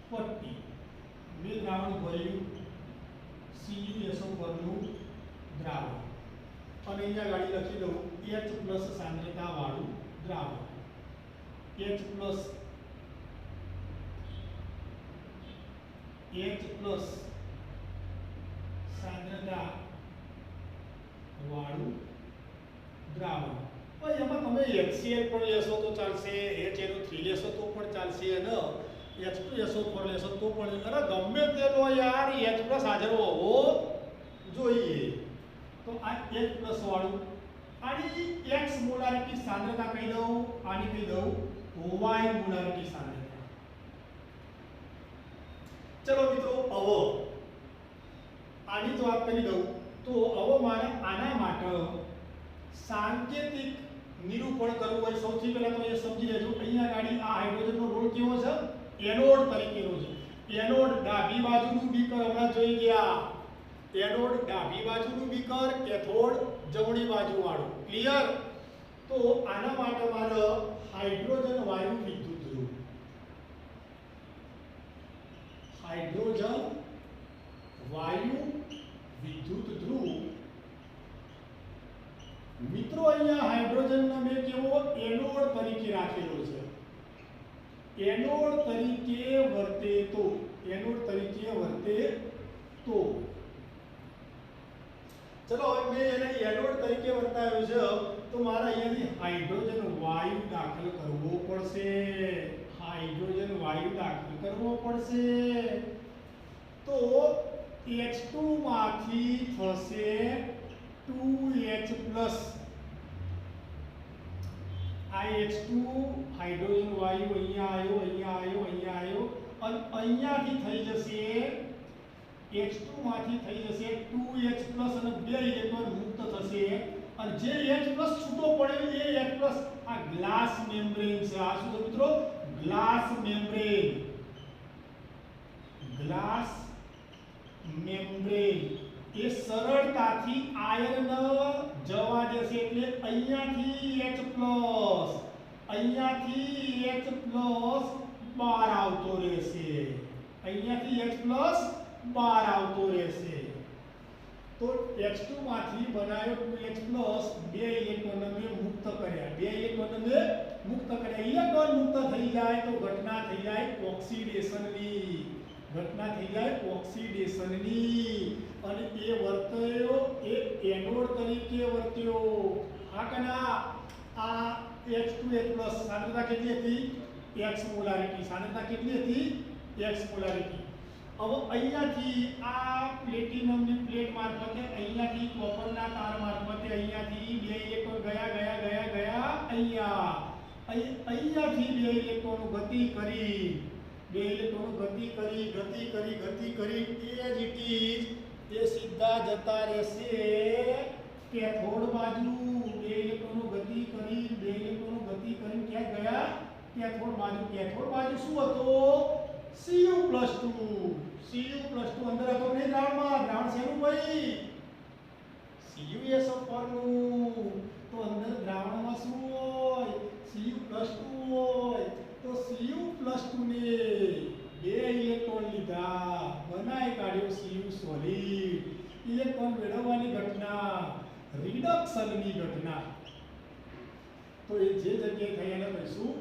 પટ્ટી. મેં દ્રાવણ ભર્યું, CuSO પરનું દ્રાવણ, અને અહીંયા ગાડી લખી દઉં H+ સાંદ્રતા વાળું દ્રાવણ. H+ સાંદ્રતા વાળું દ્રાવણ. હવે એમાં તમે HCl પણ લેશો તો ચાલશે, HNO3 લેશો તો પણ ચાલશે, અને H2SO4 લેશો તો પણ, અરે ગમે તે લો યાર, H+ હાજર હોવો જોઈએ. તો આ H+ વાળું, આની X મોલારિટી સાંદ્રતા કહી દઉં, આની કહી દઉં Y મોલારિટી સાંદ્રતા. ચલો મિત્રો, હવે આની જો વાત કરી દઉં તો હવે મારે આના માટે સાંકેતિક નિરૂપણ કરવું હોય. સૌથી પહેલા તો એ સમજી લેજો, અહીંયા ગાડી આ હાઇડ્રોજનનો રોલ કેવો છે? એનોડ તરીકેનો છે. એનોડ ડાબી બાજુનું બીકર હમણાં જોઈ ગયા. એનોડ ડાબી બાજુનું બીકર, કેથોડ જમણી બાજુ વાળું. ક્લિયર? તો આના માટે મારે હાઇડ્રોજન વાયુ વિદ્યુત ધ્રુવ, હાઇડ્રોજન વાયુ વિદ્યુત ધ્રુવ. મિત્રો અહીંયા હાઇડ્રોજનને મેં કેવો એનોડ તરીકે રાખેલો છે. એનોડ તરીકે વર્તે તો, એનોડ તરીકે વર્તે તો, ચલો હવે મેં એને એનોડ તરીકે વર્તાવ્યો છે તો મારે અહીંયાથી હાઇડ્રોજન વાયુ દાખલ કરવો પડશે. હાઇડ્રોજન વાયુ દાખલ કરવો પડશે. તો H2 માંથી થશે 2H+. આ H2 હાઇડ્રોજન વાયુ અહીંયા આવ્યો, અહીંયા આવ્યો, અહીંયા આવ્યો, અને અહીંયાથી થઈ જશે H2 માંથી થઈ જશે 2H+ અને બે ઇલેક્ટ્રોન મુક્ત થશે અને જે H+ છૂટો પડ્યો એ H+ આ ગ્લાસ મેમ્બ્રેન છે આ શું છે મિત્રો ગ્લાસ મેમ્બ્રેન એ સરળતાથી આયર્ન જવા દેશે એટલે અહીંયાથી H+ બહાર આવતો રહેશે તો H2 માંથી બનાવ્યો 2H+ બે ઇલેક્ટ્રોનને મુક્ત કર્યા ઇલેક્ટ્રોન મુક્ત થઈ જાય તો ઘટના થઈ જાય ઓક્સિડેશનની અને એ વર્ત્યો એ એનોડ તરીકે વર્ત્યો આ H2H+ સાંદ્રતા કેટલી હતી x મોલારિટી હવે અહીંયાથી આ પ્લેટિનમની પ્લેટ મારફતે અહીંયાથી કોપરના તાર મારફતે અહીંયાથી બે ઇલેક્ટ્રોન ગયા અહીંયાથી બે ઇલેક્ટ્રોન ગતિ કરી એજ ઇટ ઇઝ એ સીધા જતા રહેશે કેથોડ બાજુ બે ઇલેક્ટ્રોન ગતિ કરી ક્યાં ગયા કેથોડ બાજુ શું હતો Cu+2 અંદર હતો નહીં દ્રાવણ શેનું ભાઈ CuSO4 નું તો અંદર દ્રાવણમાં શું હોય Cu+2 હોય તો Cu+2 ને બે ઇલેક્ટ્રોન લીધા બનાવી કાઢ્યો Cu સોલિડ ઇલેક્ટ્રોન મેળવવાની ઘટના રિડક્શનની ઘટના તો એ જે જગ્યાએ થઈ એને કહીશું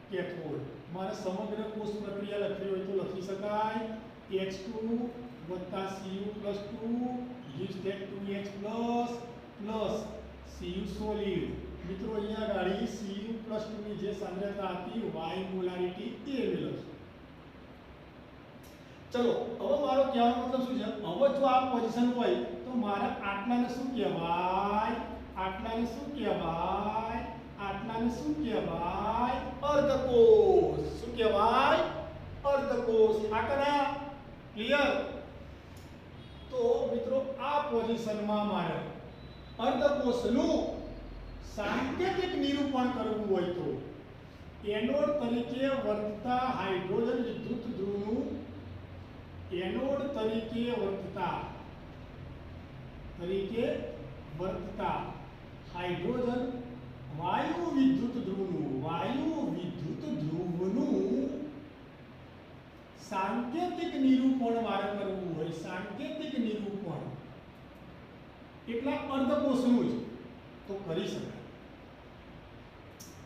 કેથોડ મારે સમગ્ર કોષ પ્રક્રિયા લખવી હોય તો લખી શકાય H2 Cu+2 gives that 2H+ Cu solid મિત્રો અહીંયા ગાડી Cu+2 ની જે સાંદ્રતા હતી y મોલારિટી એ મેળવશું ચલો હવે મારો કહેવાનો મતલબ શું છે હવે જો આ પોઝિશન હોય તો મારા આટલાને શું કહેવાય અર્ધકોષ આ કના ક્લિયર તો મિત્રો આ પોઝિશનમાં મારે અર્ધકોષનું સાંકેતિક નિરૂપણ કરવું હોય તો એનોડ તરીકે વર્તતા હાઇડ્રોજન વિદ્યુત ધ્રુવનું હાઇડ્રોજન વાયુ વિદ્યુત ધ્રુવનું સાંકેતિક નિરૂપણ મારે કરવું હોય એટલા અર્ધકોષનું જ તો કરી શકાય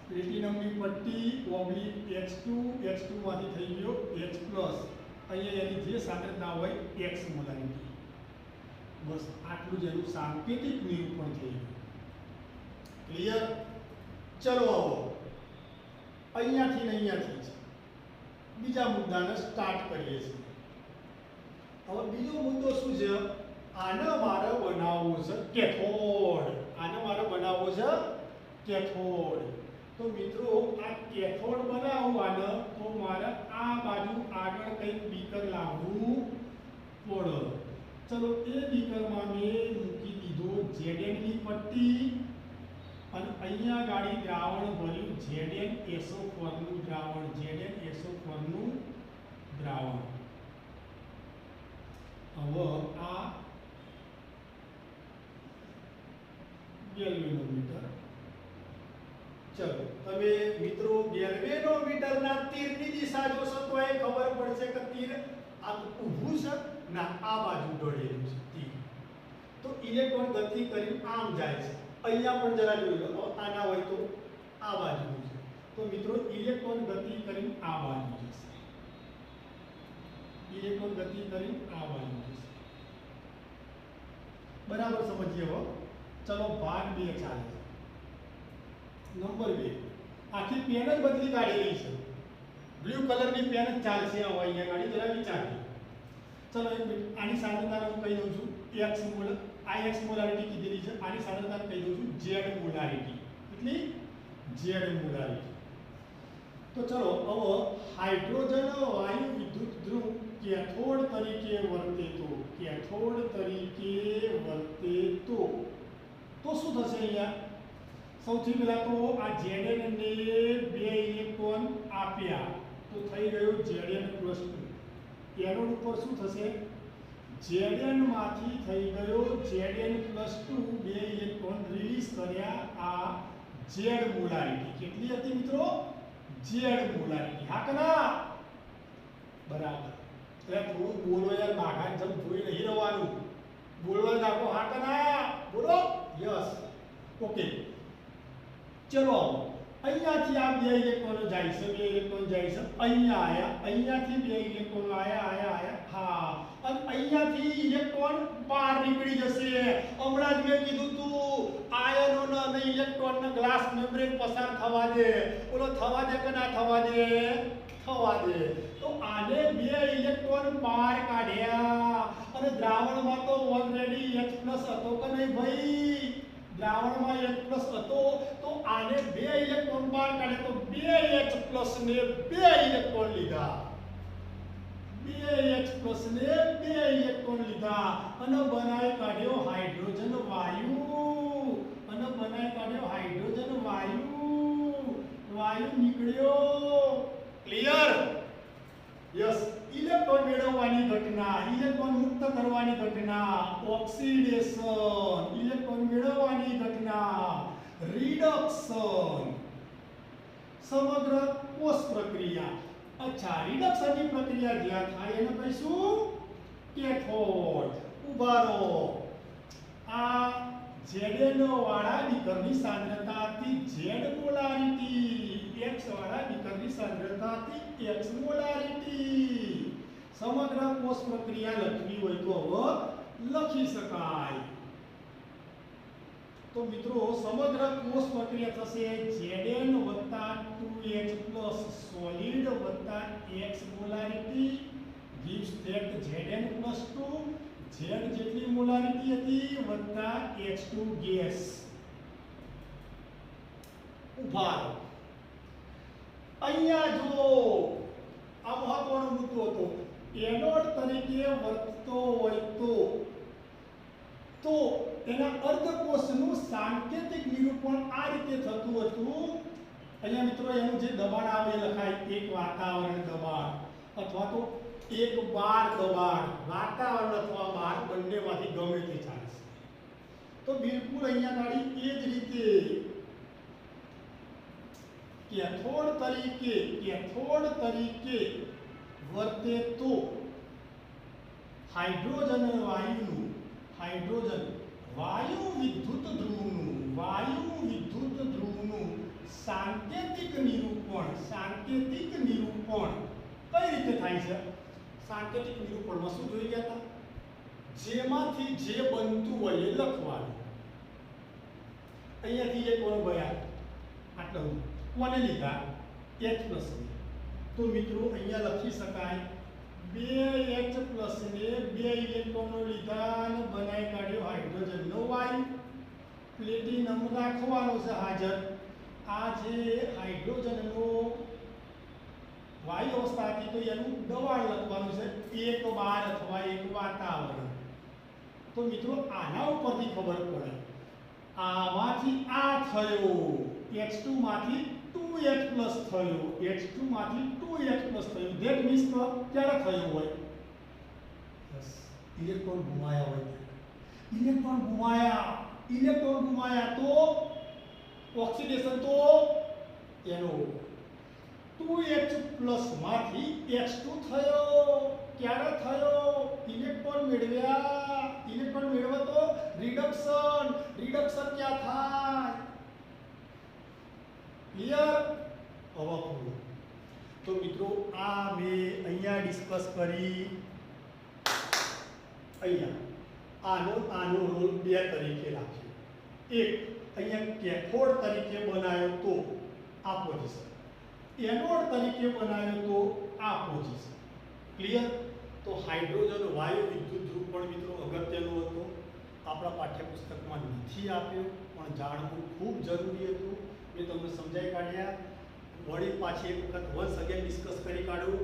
પ્લેટિનમની પટ્ટી ઓબ્લિક H2 માંથી થઈ ગયો H+ અહીંયા એની જે સાંદ્રતા હોય x મોલારિટી બસ આટલું જ એનું સાંકેતિક નિરૂપણ થઈ ગયું ક્લિયર ચલો અહીંયાથી છે બીજા મુદ્દાને સ્ટાર્ટ કરીએ છીએ હવે બીજો મુદ્દો શું છે આને મારે બનાવવો છે કેથોડ તો મિત્રો આ કેથોડ બનાવવાનો તો મારે આ બાજુ આગળ કંઈક બીકર લાવવું પડે ચલો એ બીકરમાં મેં મૂકી દીધો Zn ની પટ્ટી અને અહીંયા ગાડી દ્રાવણ ભર્યું ZnSO4 નું દ્રાવણ હવે આ ગેલ્વેનોમીટર ચલો તમે મિત્રો ગેલ્વેનોમીટરના તીરની દિશા જોશો તો એ ખબર પડશે કે તીર આ ઊભું છે ના આ બાજુ દોડેલું છે તીર તો ઇલેક્ટ્રોન ગતિ કરી આમ જાય છે અહીંયા પણ જરા જોઈ લો આના હોય તો આ બાજુ છે તો મિત્રો ઇલેક્ટ્રોન ગતિ કરી આ બાજુ જશે બરાબર સમજીએ હવે ચલો ભાગ 2 ચાલે નંબર 2 આખી પેન જ બદલી કાઢેલી છે બ્લુ કલરની પેન જ ચાલશે હવે અહીંયા ગાડી જરા વિચારીએ ચલો એક મિનિટ આની સાંદ્રતા હું કહી દઉં છું x મોલારિટી કીધેલી છે આની સાંદ્રતા કહી દઉં છું z મોલારિટી કેટલી z મોલારિટી તો ચલો હવે હાઇડ્રોજન વાયુ વિદ્યુત ધ્રુવ કેથોડ તરીકે વર્તે તો કેથોડ તરીકે વર્તે તો શું થશે અહીંયા? સૌથી પહેલા તો આ Zn ને 2 ઇલેક્ટ્રોન આપ્યા તો થઈ ગયું Zn+2. એનોડ ઉપર શું થશે? Zn માંથી થઈ ગયો Zn+2 2 ઇલેક્ટ્રોન રિલીઝ કર્યા આ Z મોલારિટી. કેટલી હતી મિત્રો? Z molarity. હા કે ના? બરાબર. એટલે થોડું બોલો યાર, બાઘા જમ જોઈ નહીં રહેવાનું, બોલવા નાખો. હા કે ના? બોલો. યસ. ઓકે, ચલો અહીંયાથી આ 2 ઇલેક્ટ્રોનો જાય છે, 2 ઇલેક્ટ્રોન જાય છે, અહીંયા આયા, અહીંયાથી 2 ઇલેક્ટ્રોન આયા. હા, અને અહીંયાથી ઇલેક્ટ્રોન બહાર નીકળી જશે. હમણાં જ મેં કીધું તું આયનોનો અને ઇલેક્ટ્રોનનો ગ્લાસ મેમ્બ્રેન પસાર થવા દે. બોલો થવા દે કે ના થવા દે? થવા દે. તો આને 2 ઇલેક્ટ્રોન બહાર કાઢ્યા અને દ્રાવણમાં તો ઓલરેડી H+ હતો કે નહીં ભાઈ? દ્રાવણમાં H+ હતો તો આને 2 ઇલેક્ટ્રોન બહાર કાઢે તો 2H+ ને 2 ઇલેક્ટ્રોન લીધા. 2H+ ને 2 ઇલેક્ટ્રોન લીધા અને બનાવી કાઢ્યો હાઇડ્રોજન વાયુ. વાયુ નીકળ્યો. ક્લિયર? યસ. ઇલેક્ટ્રોન મેળવવાની ઘટના, ઇલેક્ટ્રોન મુક્ત કરવાની ઘટના ઓક્સિડેશન, ઇલેક્ટ્રોન મેળવવાની ઘટના રિડક્શન. સમગ્ર કોષ પ્રક્રિયા. અચ્છા, રિડક્શનની પ્રક્રિયા જ્યાં થાય એને કહીશું કેથોડ. ઉભા રહો. આ Zn વાળા બીકરની સાંદ્રતાથી Z મોલારિટી, X વાળા બીકરની સાંદ્રતાથી X મોલારિટી. સમગ્ર કોષ પ્રક્રિયા લખવી હોય તો હવે લખી શકાય. તો મિત્રો સમગ્ર કોષ પ્રક્રિયા થશે Zn + 2H+ solid + X molarity gives that Zn+2 Z જેટલી મોલારિટી હતી વત્તા H2 ગેસ. ઉભા અહીંયા જો આ મહત્વનો મુદ્દો હતો. એનોડ તરીકે વર્તતો હોય તો એના અર્ધકોષનું સાંકેતિક નિરૂપણ આ રીતે થતું હતું. અહીંયા મિત્રો એનું જે દબાણ આવે એ લખાય એક વાતાવરણ દબાણ અથવા તો એક બાર દબાણ. વાતાવરણ અથવા બાર બંનેમાંથી ગમે તે ચાલશે. તો બિલકુલ અહીંયા ગાડી એ જ રીતે કેથોડ તરીકે વર્તે તો હાઇડ્રોજન વાયુ વિદ્યુત ધ્રુવનું સાંકેતિક નિરૂપણ કઈ રીતે થાય છે? સાંકેતિક નિરૂપણમાં શું જોઈ ગયા હતા? જેમાંથી જે બનતું હોય એ લખવાનું. અહીંયાથી એક કોણ ગયા આટલું કોને લીધા? H+ ને. તો મિત્રો અહીંયા લખી શકાય 2H+ ને 2 ઇલેક્ટ્રોનો લીધા અને બનાવી કાઢ્યો હાઇડ્રોજનનો વાયુ. પ્લેટિનમ રાખવાનો છે હાજર. આ જે હાઇડ્રોજનનો વાયુ અવસ્થા હતી તો એનું દબાણ લખવાનું છે એક બાર અથવા એક વાતાવરણ. તો મિત્રો આના ઉપરથી ખબર પડે આમાંથી આ થયો H2 માંથી 2H+ થયો, H2 માંથી 2H+ થયું. ધેટ મીન્સ ક્યારે થયું હોય? બસ ઇલેક્ટ્રોન ઘુમાયા હોય. ઇલેક્ટ્રોન ઘુમાયા તો ઓક્સિડેશન તો એનો 2H+ માંથી H2 થયો. ક્યારે થયો? ઇલેક્ટ્રોન મેળવ્યા તો રિડક્શન ક્યાં થાય? ક્લિયર? હવે તો મિત્રો આ મેં અહીંયા ડિસ્કસ કરી. અહીંયા આનો રોલ 2 તરીકે રાખ્યો. એક અહીંયા કેથોડ તરીકે બનાવ્યો તો આ પોઝિશન, એનોડ તરીકે બનાવ્યો તો આ પોઝિશન. ક્લિયર? તો હાઇડ્રોજન વાયુ વિદ્યુત ધ્રુવ પણ મિત્રો અગત્યનો હતો. આપણા પાઠ્યપુસ્તકમાં નથી આપ્યો પણ જાણવું ખૂબ જરૂરી હતું. મેં તમને સમજાવી કાઢ્યા. વળી પાછી એક વખત વન્સ અગેન ડિસ્કસ કરી કાઢું.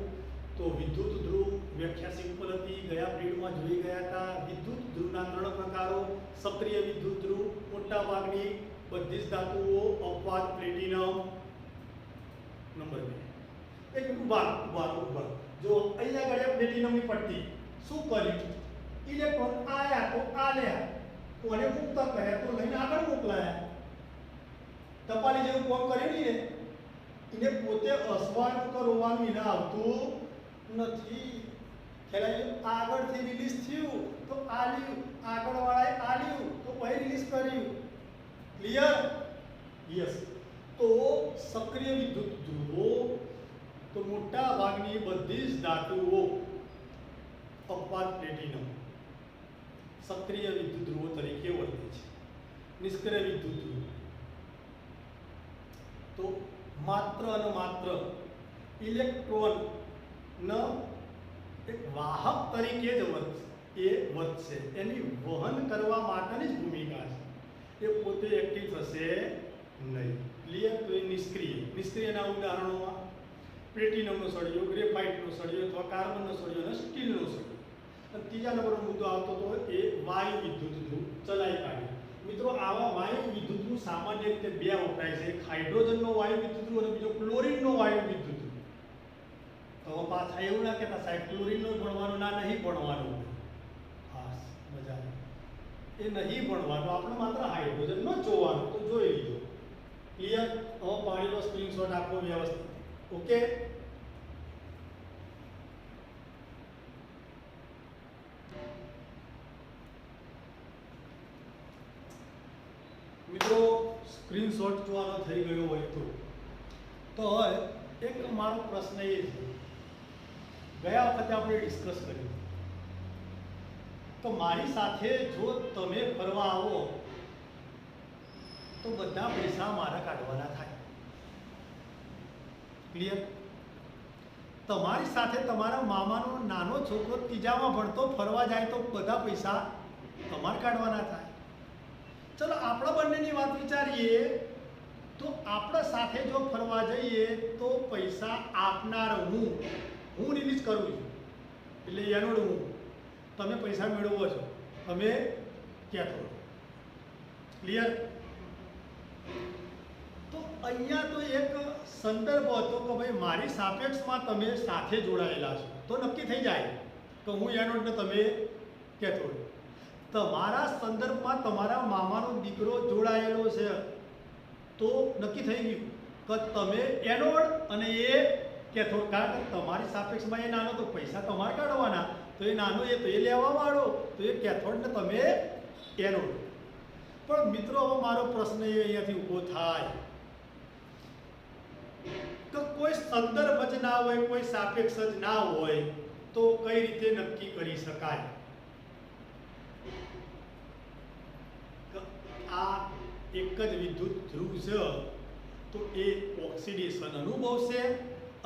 તો વિદ્યુત ધ્રુવ વ્યાખ્યા સિમ્પલ હતી, ગયા પીરિયડમાં જોઈ ગયા હતા. વિદ્યુત ધ્રુવના 3 પ્રકારો: સક્રિય વિદ્યુત ધ્રુવ, મોટા ભાગની બધી જ ધાતુઓ, અપવાદ પ્લેટિનમ. નંબર 2 એક ઉભા જો અહીંયા આગળ પ્લેટિનમની પટ્ટી શું કર્યું, ઇલેક્ટ્રોન આયા તો આ લ્યા, કોને મુક્ત કર્યા તો લઈને આગળ મોકલાયા. ટપાલી જેવું કોમ કર્યું ને એને પોતે હસવાનું કે રોવાનું એને આવતું નથી. ખેલાડી આગળથી રિલીઝ થયું તો આલ્યું, આગળવાળાએ આલ્યું તો પછી રિલીઝ કર્યું. ક્લિયર? યસ. તો સક્રિય વિદ્યુત ધ્રુવો તો મોટા ભાગની બધી જ ધાતુઓ, અપવાદ પ્લેટિનમ, સક્રિય વિદ્યુત ધ્રુવો તરીકે વર્તે છે. નિષ્ક્રિય વિદ્યુત ધ્રુવ તો માત્ર અને માત્ર ઇલેક્ટ્રોન એક વાહક તરીકે જ વર્તશે. એની વહન કરવા માટેની જ ભૂમિકા છે. એ પોતે એક્ટિવ થશે નહીં. ક્લિયર? તો એ નિષ્ક્રિયના ઉદાહરણોમાં પ્લેટિનમનો સળિયો, ગ્રેફાઇટનો સળિયો અથવા કાર્બનનો સળિયો અને સ્ટીલનો સળિયો. અને ત્રીજા નંબરનો મુદ્દો આવતો તો એ વાયુ વિદ્યુત ધ્રુવ ચલાવી કાઢે. મિત્રો, આવા વાયુ વિદ્યુત ધ્રુવ સામાન્ય રીતે 2 વપરાય છે: એક હાઇડ્રોજનનો વાયુ વિદ્યુત ધ્રુવ અને બીજો ક્લોરીનનો વાયુ વિદ્યુત ધ્રુવ. તો પાછા એવું ના કહેતા સાહેબ ક્લોરીનનો ભણવાનું, ના નહીં ભણવાનું. ખાસ મજા એ નહીં ભણવાનું, આપણે માત્ર હાઇડ્રોજનનો જ જોવાનું. તો જોઈ લીધો. ક્લિયર? હવે પાણીનો સ્ક્રીનશોટ આપો વ્યવસ્થિત. ઓકે? મિત્રો, સ્ક્રીનશોટ જોવાનો થઈ ગયો હોય તો હવે એક મારો પ્રશ્ન એ છે, ગયા વખતે આપણે ડિસ્કસ કર્યું તો મારી સાથે જો તમે ફરવા આવો તો બધા પૈસા મારા કાઢવાના થાય. ક્લિયર? તમારી સાથે તમારા મામાનો નાનો છોકરો ત્રીજામાં ભણતો ફરવા જાય તો બધા પૈસા તમારે કાઢવાના થાય. ચલો આપણા બંનેની વાત વિચારીએ તો આપણા સાથે જો ફરવા જઈએ તો પૈસા આપનાર હું રિલીઝ કરું છું, એટલે એનો હું, તમે પૈસા મેળવો છો, તમે કહેતો. ક્લિયર? તો અહીંયા તો એક સંદર્ભ હતો કે ભાઈ મારી સાપેક્ષમાં તમે સાથે જોડાયેલા છો તો નક્કી થઈ જાય કે હું એનો એટલે તમે કહેતો. તમારા સંદર્ભમાં તમારા મામાનો દીકરો જોડાયેલો છે તો નક્કી થઈ ગયું કે તમે એનોડ અને એ કેથોડ. કારણ કે તમારી સાપેક્ષમાં એ નાનો તો પૈસા તમારે કાઢવાના, તો એ નાનો એ તો એ લેવા વાળો, તો એ કેથોડ ને તમે એનોડ. પણ મિત્રો, હવે મારો પ્રશ્ન એ અહીંયાથી ઊભો થાય કે કોઈ સંદર્ભ જ ના હોય, કોઈ સાપેક્ષ જ ના હોય તો કઈ રીતે નક્કી કરી શકાય આ એક જ વિદ્યુત ધ્રુવ છે તો એ ઓક્સિડેશન અનુભવશે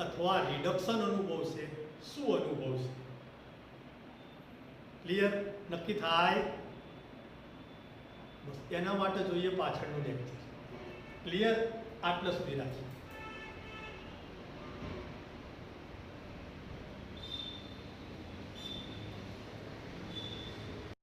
અથવા રિડક્શન અનુભવશે? શું અનુભવશે? ક્લિયર? નક્કી થાય? બસ એના માટે જોઈએ પાછળનું લેક્ચર. ક્લિયર? આટલા સુધી રાખીએ.